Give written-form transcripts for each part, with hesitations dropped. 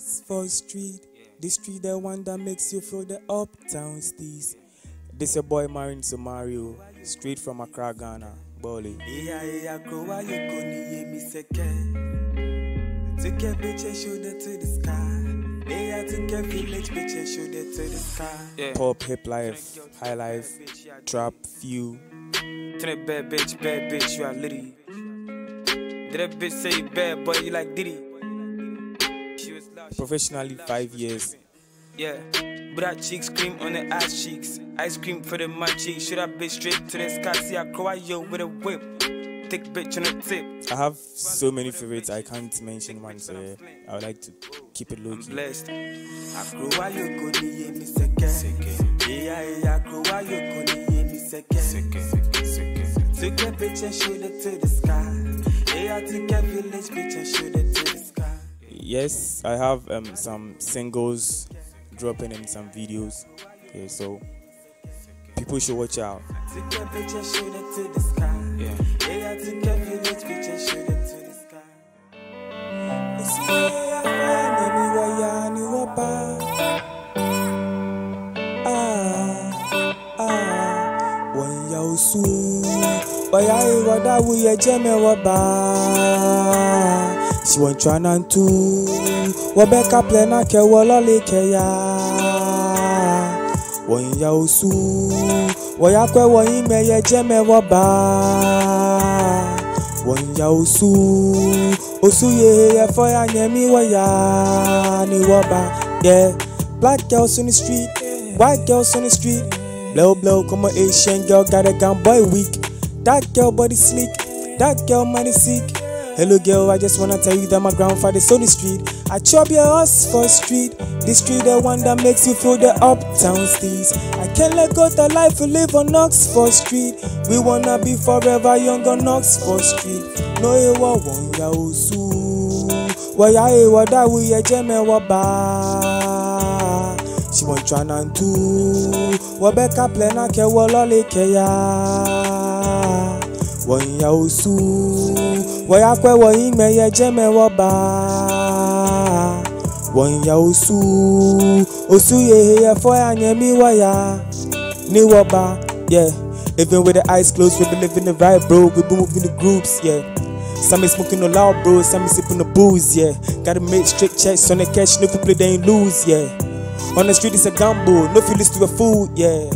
For street, the street the one that makes you feel the uptown steez. This your boy Marince Omario, straight from Accra, Ghana, Bali. Took a picture, shoulder to the sky. I took a village picture, shoulder to the sky. Pop, hip life, high life, trap, few. Bad bitch, you are litty. Did that bitch say bad boy, you like Diddy? Professionally 5 years. Yeah, but cheeks cream on the ass cheeks. Ice cream for the my cheeks. Should I be straight to the sky? See I cry yo with a whip. Thick bitch on the tip. I have so many favorites I can't mention one, so I would like to keep it low key. I'm blessed. I cry you go to me second. Yeah, I cry you go to me second. Took a picture, shoot it to the sky. Yeah, I took a village picture, shoot it to the sky. Yes, I have some singles dropping in some videos. Okay, so people should watch out. Took a picture, shoot it to the sky. Yeah, I took a village picture, shoot it to the sky. She won't try not to. Wabeka plena ke wolole ke ya. Won ya osu. Woya kwe wo ime ye jeme waba. Won ya osu. Osu ye for ya nyemi woya ni waba. Yeah. Black girls on the street, white girls on the street. Blow, come on, Asian girl got a gun boy weak. That girl body sleek, that girl money sick. Hello girl, I just wanna tell you that my grandfather's on the street. I chop your ass for street. The street the one that makes you feel the uptown steez. I can't let go the life we live on Oxford Street. We wanna be forever young on Oxford Street. No you want ya osu. Waya e wada we ye jeme waba. She won't try not to. Wabeka plena ke wolole ke ya. Won ya osu. Woya kwe wo ime ye jeme waba. Won ya osu. Osu ye for ya nyemi waya ni waba. Yeah, even with the eyes closed, we be living the vibe, bro. We be moving the groups, yeah. Some is smoking no loud, bro. Some is sipping the booze, yeah. Gotta make straight checks on the cash, no people they ain't lose, yeah. On the street it's a gamble, no feelings to a fool, yeah.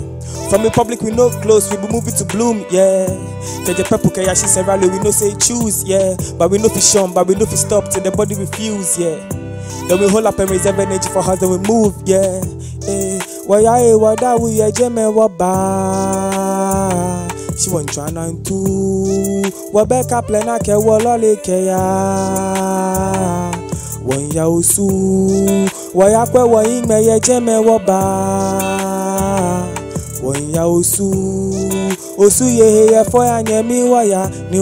From the public we no close, we be moving to bloom, yeah. Keje pepu kaya she say rally, we no say choose, yeah. But we no fi shun, but we no fi stop till the body refuse, yeah. Then we hold up and reserve energy for how then we move, yeah. Waya e wada we ye jeme waba. She won't try not to. Wabeka plena ke wolole ke ya. Won ya osu. Waya kwe wo ime ye jeme waba. Won ya osu. Osu ye for ya nyemi waya ni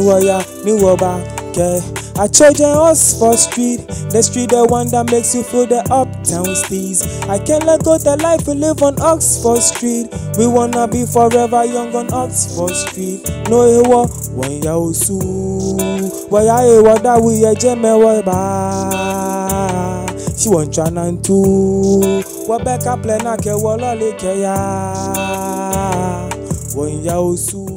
waba. Okay. I charge us for street, the street the one that makes you feel the uptown steez. I can't let go the life we live on Oxford Street. We wanna be forever young on Oxford Street. No ewa, won ya osu. Waya ewa da we ye jeme waba. She won't try not to. Wabeka plena ke wolole ke ya. Won ya osu.